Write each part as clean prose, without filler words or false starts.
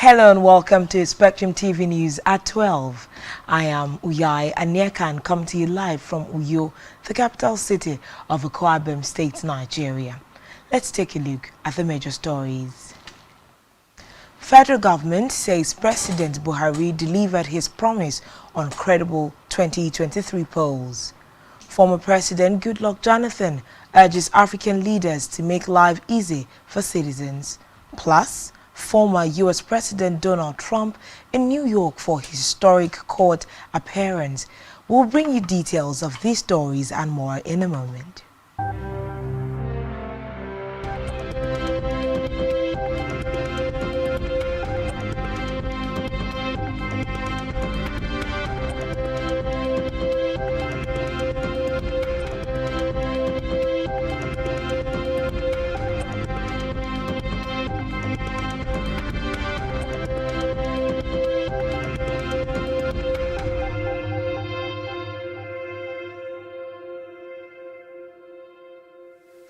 Hello and welcome to Spectrum TV News at 12. I am Uyai Anyeka and come to you live from Uyo, the capital city of Akwa Ibom State, Nigeria. Let's take a look at the major stories. Federal government says President Buhari delivered his promise on credible 2023 polls. Former President Goodluck Jonathan urges African leaders to make life easy for citizens. Plus, former U.S. President Donald Trump in New York for historic court appearance. We'll bring you details of these stories and more in a moment.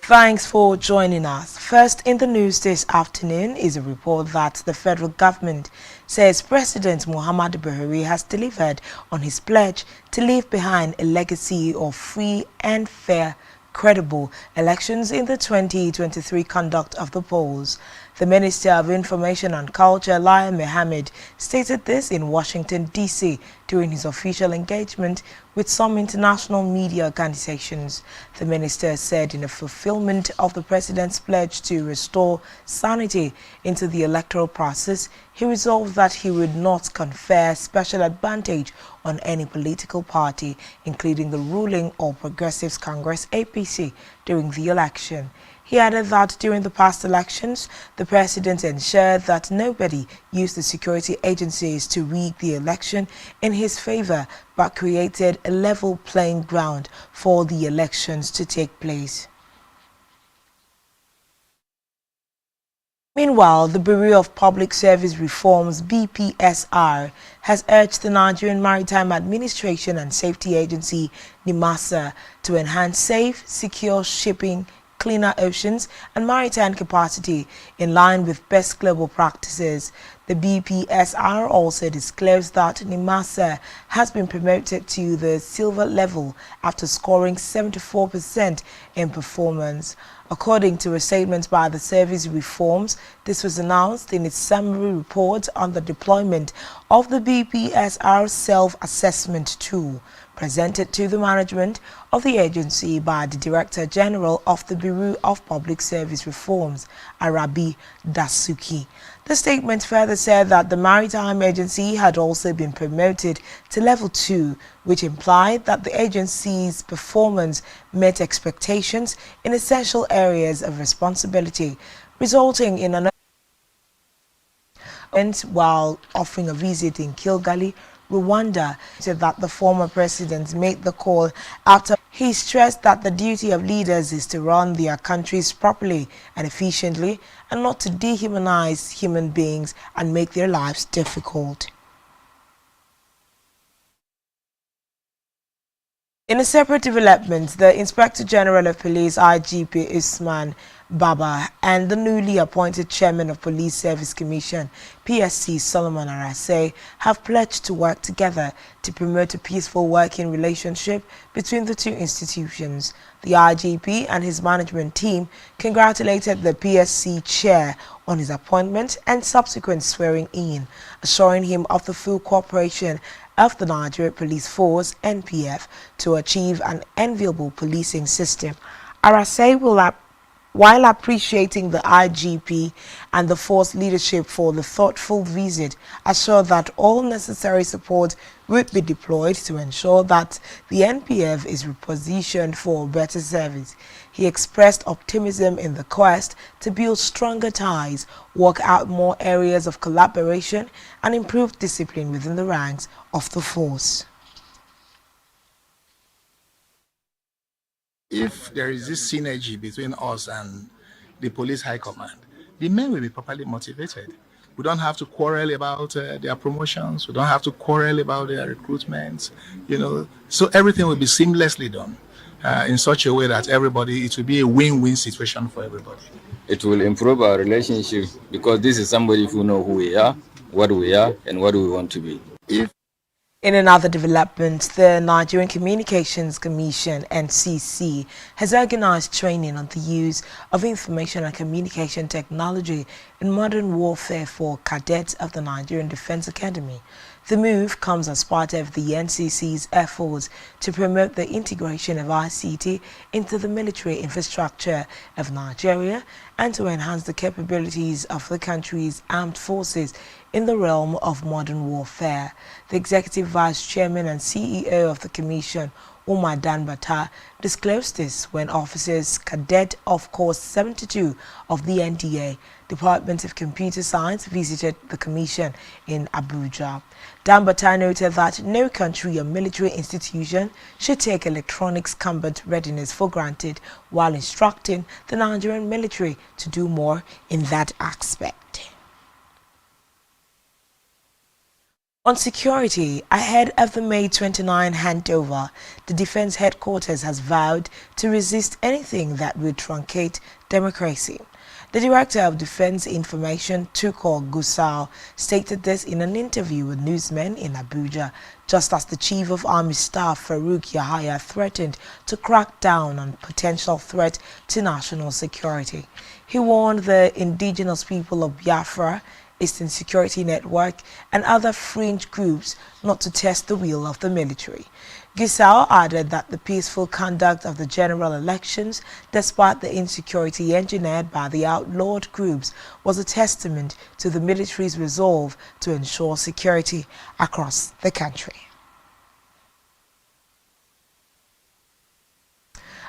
Thanks for joining us. First in the news this afternoon is a report that the federal government says President Muhammadu Buhari has delivered on his pledge to leave behind a legacy of free and fair, credible elections in the 2023 conduct of the polls. The Minister of Information and Culture, Lai Mohammed, stated this in Washington, D.C. during his official engagement with some international media organizations. The minister said in a fulfillment of the president's pledge to restore sanity into the electoral process, he resolved that he would not confer special advantage on any political party, including the ruling All Progressives Congress APC, during the election. He added that during the past elections, the president ensured that nobody used the security agencies to rig the election in his favor, but created a level playing ground for the elections to take place. Meanwhile, the Bureau of Public Service Reforms, BPSR, has urged the Nigerian Maritime Administration and Safety Agency, NIMASA, to enhance safe, secure shipping, cleaner oceans and maritime capacity in line with best global practices. The BPSR also disclosed that NIMASA has been promoted to the silver level after scoring 74% in performance. According to a statement by the Service Reforms, this was announced in its summary report on the deployment of the BPSR self-assessment tool, presented to the management of the agency by the Director General of the Bureau of Public Service Reforms, Arabi Dasuki. The statement further said that the Maritime Agency had also been promoted to Level 2, which implied that the agency's performance met expectations in essential areas of responsibility, resulting in an while offering a visit in Kigali, Rwanda, said that the former president made the call after he stressed that the duty of leaders is to run their countries properly and efficiently and not to dehumanize human beings and make their lives difficult. In a separate development, the Inspector General of Police, IGP Usman Baba, and the newly appointed Chairman of Police Service Commission, PSC Solomon Arase, have pledged to work together to promote a peaceful working relationship between the two institutions. The IGP and his management team congratulated the PSC chair on his appointment and subsequent swearing in, assuring him of the full cooperation of the Nigeria Police Force, NPF, to achieve an enviable policing system. Arase will while appreciating the IGP and the force leadership for the thoughtful visit, assured that all necessary support would be deployed to ensure that the NPF is repositioned for better service. He expressed optimism in the quest to build stronger ties, work out more areas of collaboration, and improve discipline within the ranks of the force. If there is this synergy between us and the police high command, the men will be properly motivated. We don't have to quarrel about their promotions. We don't have to quarrel about their recruitments, so everything will be seamlessly done in such a way that it will be a win-win situation for everybody. It will improve our relationship because this is somebody who knows who we are. what we are and what we want to be. In another development, the Nigerian Communications Commission (NCC) has organized training on the use of information and communication technology in modern warfare for cadets of the Nigerian Defense Academy. The move comes as part of the NCC's efforts to promote the integration of ICT into the military infrastructure of Nigeria and to enhance the capabilities of the country's armed forces in the realm of modern warfare. The Executive Vice Chairman and CEO of the Commission, Umar Danbata, disclosed this when officers cadet of Course 72 of the NDA, Department of Computer Science, visited the Commission in Abuja. Danbata noted that no country or military institution should take electronics combat readiness for granted while instructing the Nigerian military to do more in that aspect. On security, ahead of the May 29 handover, the Defense Headquarters has vowed to resist anything that would truncate democracy. The Director of Defense Information, Tukur Gusau, stated this in an interview with newsmen in Abuja, just as the Chief of Army Staff, Farouk Yahaya, threatened to crack down on potential threat to national security. He warned the indigenous people of Biafra, Eastern Security Network, and other fringe groups not to test the will of the military. Gusau added that the peaceful conduct of the general elections, despite the insecurity engineered by the outlawed groups, was a testament to the military's resolve to ensure security across the country.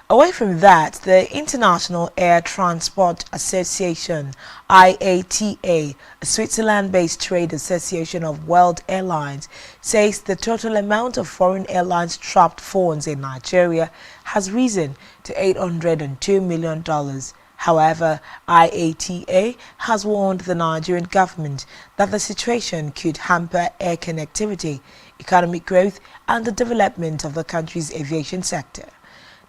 Away from that, the International Air Transport Association, IATA, a Switzerland-based trade association of world airlines, says the total amount of foreign airlines trapped phones in Nigeria has risen to $802 million. However, IATA has warned the Nigerian government that the situation could hamper air connectivity, economic growth, and the development of the country's aviation sector.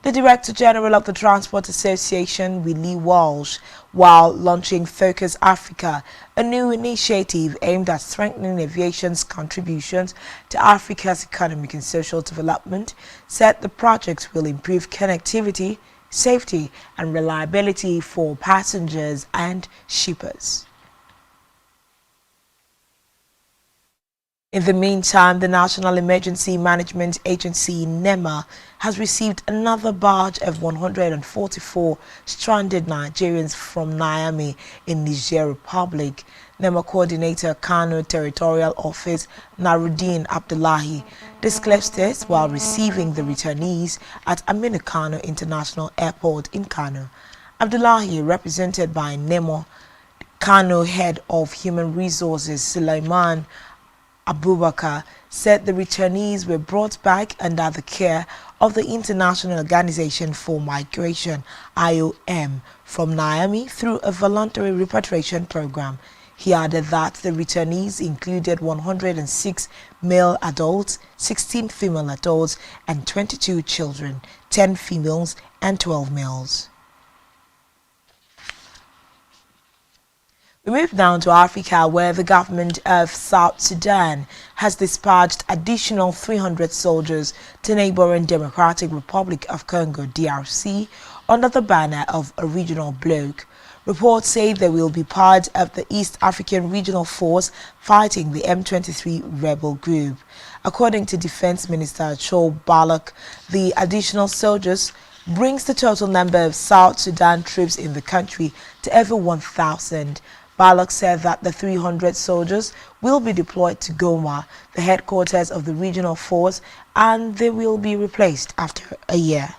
The Director General of the Transport Association, Willie Walsh, while launching Focus Africa, a new initiative aimed at strengthening aviation's contributions to Africa's economic and social development, said the project will improve connectivity, safety, and reliability for passengers and shippers. In the meantime, the National Emergency Management Agency, NEMA, has received another batch of 144 stranded Nigerians from Niamey in Niger Republic. NEMA Coordinator Kano Territorial Office, Naruddin Abdullahi, disclosed this while receiving the returnees at Aminu Kano International Airport in Kano. Abdullahi, represented by NEMA Kano Head of Human Resources, Sulaiman Abubakar, said the returnees were brought back under the care of the International Organization for Migration, IOM, from Niamey through a voluntary repatriation program. He added that the returnees included 106 male adults, 16 female adults, and 22 children, 10 females and 12 males. We move down to Africa, where the government of South Sudan has dispatched additional 300 soldiers to neighboring Democratic Republic of Congo, DRC, under the banner of a regional bloc. Reports say they will be part of the East African Regional Force fighting the M23 rebel group. According to Defense Minister Cho Balak, the additional soldiers brings the total number of South Sudan troops in the country to over 1,000. Balak said that the 300 soldiers will be deployed to Goma, the headquarters of the regional force, and they will be replaced after a year.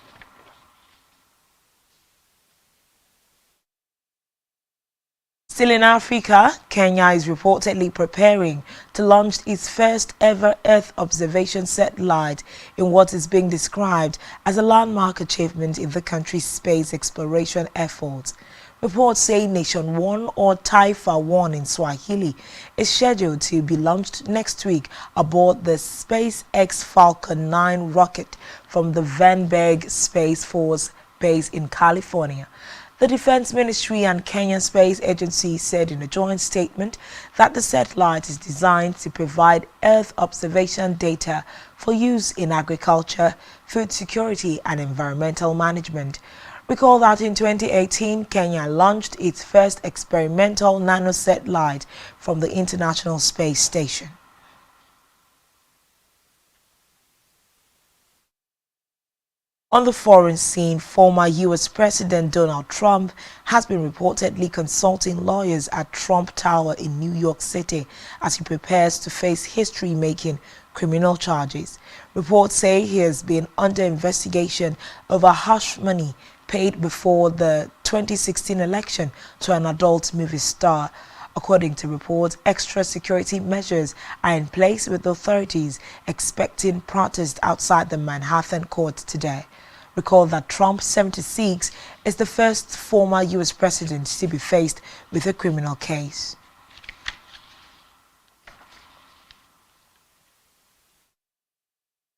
Still in Africa, Kenya is reportedly preparing to launch its first ever Earth observation satellite in what is being described as a landmark achievement in the country's space exploration efforts. Reports say Nation 1, or Taifa 1 in Swahili, is scheduled to be launched next week aboard the SpaceX Falcon 9 rocket from the Vandenberg Space Force Base in California. The Defense Ministry and Kenyan Space Agency said in a joint statement that the satellite is designed to provide Earth observation data for use in agriculture, food security and environmental management. Recall that in 2018, Kenya launched its first experimental nanosatellite from the International Space Station. On the foreign scene, former U.S. President Donald Trump has been reportedly consulting lawyers at Trump Tower in New York City as he prepares to face history-making criminal charges. Reports say he has been under investigation over hush money paid before the 2016 election to an adult movie star. According to reports, extra security measures are in place with authorities expecting protests outside the Manhattan court today. Recall that Trump, 76, is the first former U.S. president to be faced with a criminal case.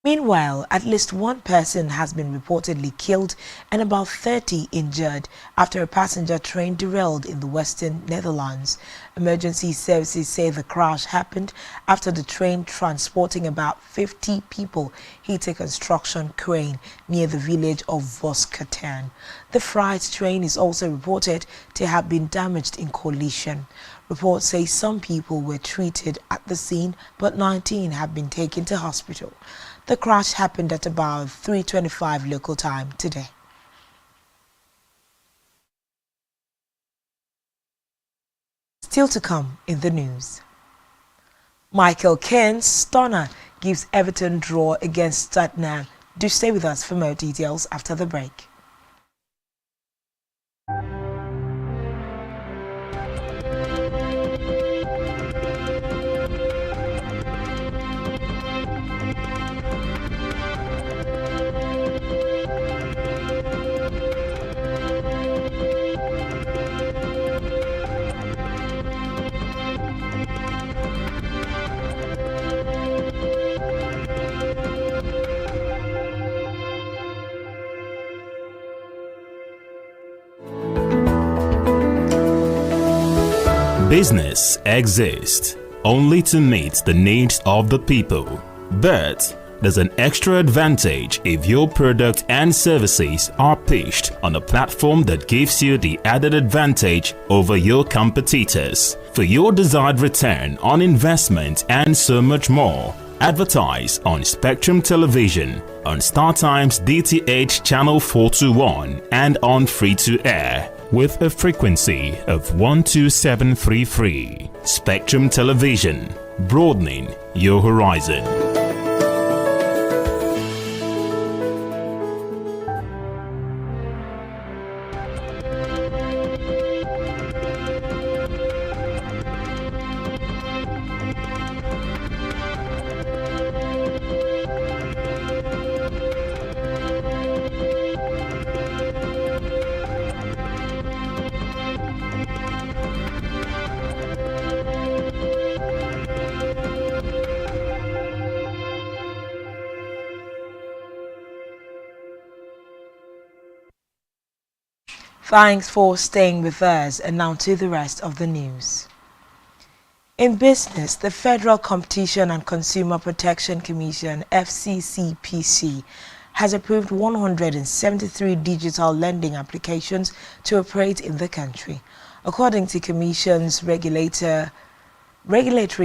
Meanwhile, at least one person has been reportedly killed and about 30 injured after a passenger train derailed in the western Netherlands. Emergency services say the crash happened after the train transporting about 50 people hit a construction crane near the village of Voskatern. The freight train is also reported to have been damaged in collision. Reports say some people were treated at the scene, but 19 have been taken to hospital. The crash happened at about 3:25 local time today. Still to come in the news. Michael Keane's stunner gives Everton draw against Tottenham. Do stay with us for more details after the break. Business exists only to meet the needs of the people, but there's an extra advantage if your product and services are pitched on a platform that gives you the added advantage over your competitors. For your desired return on investment and so much more, advertise on Spectrum Television, on StarTime's DTH Channel 421 and on free-to-air with a frequency of 12733. Spectrum Television, broadening your horizon. Thanks for staying with us, and now to the rest of the news. In business, the Federal Competition and Consumer Protection Commission, FCCPC, has approved 173 digital lending applications to operate in the country. According to Commission's regulatory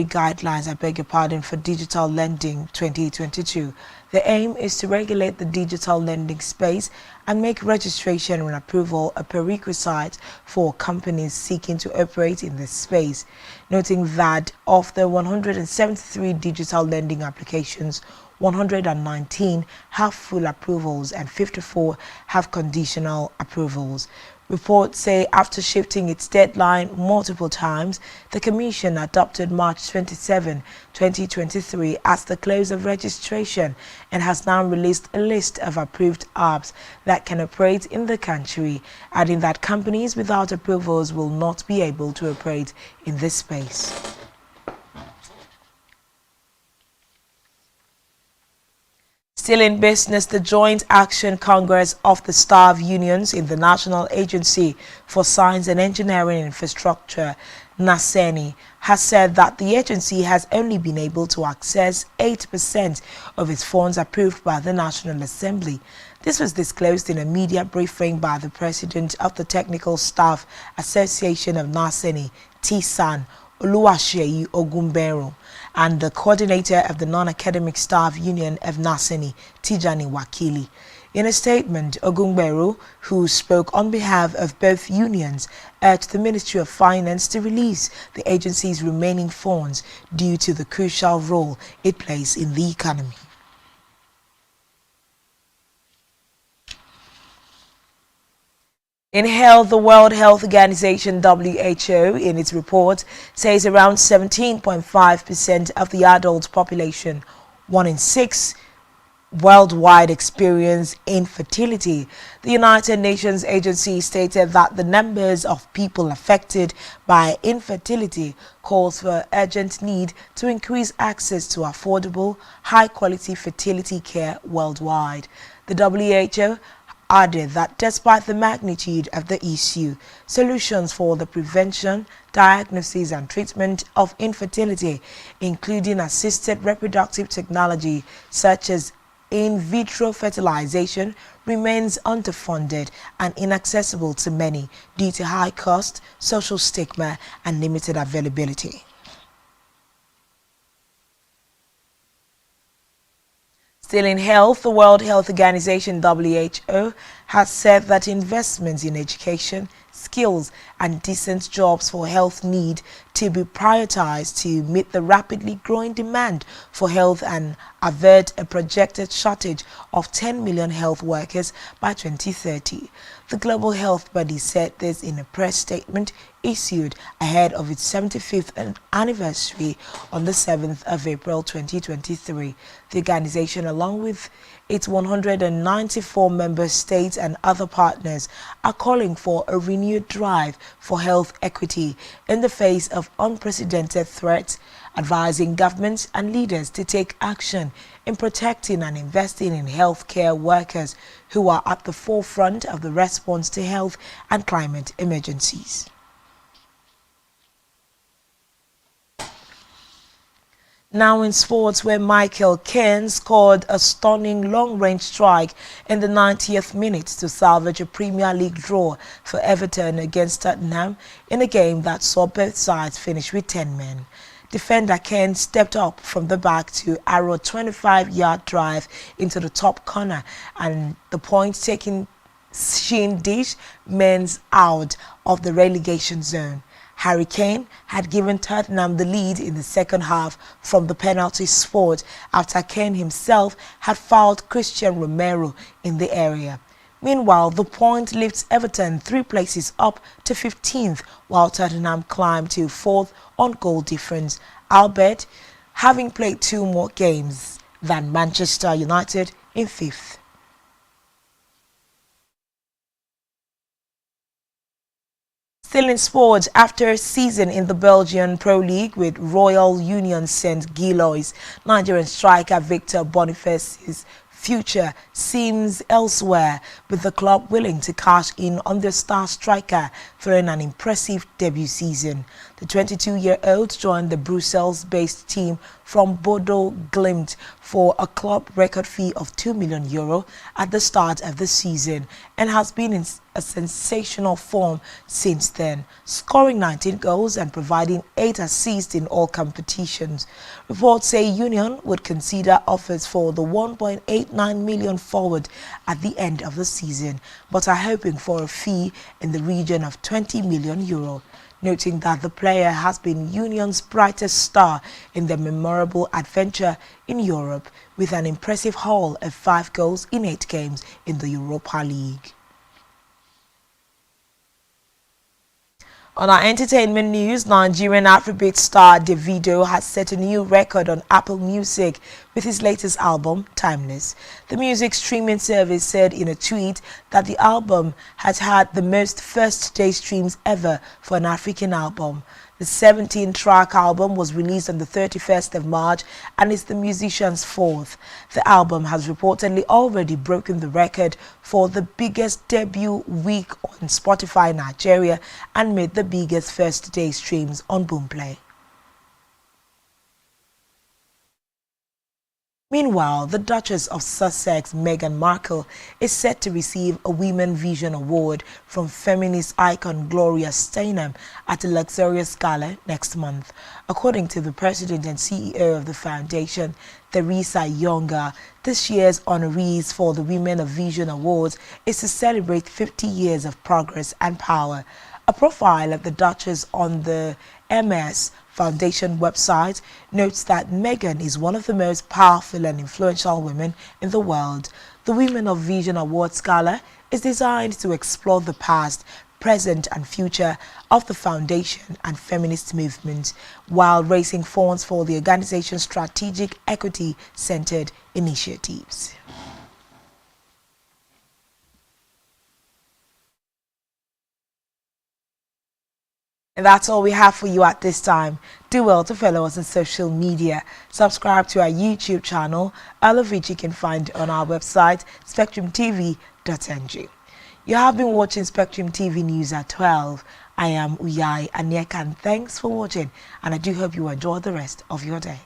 guidelines, for digital lending 2022, the aim is to regulate the digital lending space and make registration and approval a prerequisite for companies seeking to operate in this space, noting that of the 173 digital lending applications, 119 have full approvals and 54 have conditional approvals. Reports say after shifting its deadline multiple times, the Commission adopted March 27, 2023 as the close of registration and has now released a list of approved apps that can operate in the country, adding that companies without approvals will not be able to operate in this space. Still in business, the Joint Action Congress of the Staff Unions in the National Agency for Science and Engineering Infrastructure, NASENI, has said that the agency has only been able to access 8% of its funds approved by the National Assembly. This was disclosed in a media briefing by the President of the Technical Staff Association of NASENI, TSAN, Oluwaseyi Ogunbero, and the coordinator of the Non-Academic Staff Union of NASENI, Tijani Wakili. In a statement, Ogunbero, who spoke on behalf of both unions, urged the Ministry of Finance to release the agency's remaining funds due to the crucial role it plays in the economy. In health, the World Health Organization WHO in its report says around 17.5% of the adult population, 1 in 6 worldwide, experience infertility. The United Nations agency stated that the numbers of people affected by infertility calls for urgent need to increase access to affordable, high-quality fertility care worldwide. The WHO added that despite the magnitude of the issue, solutions for the prevention, diagnosis and treatment of infertility, including assisted reproductive technology such as in vitro fertilization, remains underfunded and inaccessible to many due to high cost, social stigma and limited availability. Still in health, the World Health Organization WHO has said that investments in education, skills and decent jobs for health need to be prioritized to meet the rapidly growing demand for health and avert a projected shortage of 10 million health workers by 2030. The global health body said this in a press statement issued ahead of its 75th anniversary on the 7th of April 2023. The organization, along with its 194 member states and other partners, are calling for a renewed drive for health equity in the face of unprecedented threats, advising governments and leaders to take action in protecting and investing in healthcare workers who are at the forefront of the response to health and climate emergencies. Now in sports, where Michael Keane scored a stunning long-range strike in the 90th minute to salvage a Premier League draw for Everton against Tottenham in a game that saw both sides finish with 10 men. Defender Keane stepped up from the back to arrow 25-yard drive into the top corner, and the point-taking shin dish men's out of the relegation zone. Harry Kane had given Tottenham the lead in the second half from the penalty spot after Kane himself had fouled Christian Romero in the area. Meanwhile, the point lifts Everton 3 places up to 15th, while Tottenham climbed to 4th on goal difference, albeit having played 2 more games than Manchester United in 5th. Still in sports, after a season in the Belgian Pro League with Royal Union St. Gillois, Nigerian striker Victor Boniface's future seems elsewhere, with the club willing to cash in on their star striker following an impressive debut season. The 22-year-old joined the Brussels-based team from Bodo Glimt for a club record fee of €2 million at the start of the season and has been in a sensational form since then, scoring 19 goals and providing 8 assists in all competitions. Reports say Union would consider offers for the 1.89 million forward at the end of the season, but are hoping for a fee in the region of €20 million. Noting that the player has been Union's brightest star in their memorable adventure in Europe, with an impressive haul of 5 goals in 8 games in the Europa League. On our entertainment news, Nigerian Afrobeat star Davido has set a new record on Apple Music with his latest album, Timeless. The music streaming service said in a tweet that the album has had the most first-day streams ever for an African album. The The 17-track album was released on the 31st of March and is the musician's fourth. The album has reportedly already broken the record for the biggest debut week on Spotify Nigeria and made the biggest first-day streams on Boomplay. Meanwhile, the Duchess of Sussex, Meghan Markle, is set to receive a Women Vision Award from feminist icon Gloria Steinem at a luxurious gala next month. According to the president and CEO of the foundation, Theresa Younger, this year's honorees for the Women of Vision Awards is to celebrate 50 years of progress and power. A profile of the Duchess on the MS Foundation website notes that Meghan is one of the most powerful and influential women in the world. The Women of Vision Awards Gala is designed to explore the past, present and future of the foundation and feminist movement while raising funds for the organization's strategic equity-centered initiatives. And that's all we have for you at this time. Do well to follow us on social media. Subscribe to our YouTube channel, all of which you can find on our website, spectrumtv.ng. You have been watching Spectrum TV News at 12. I am Uyai Anyekan. Thanks for watching, and I do hope you enjoy the rest of your day.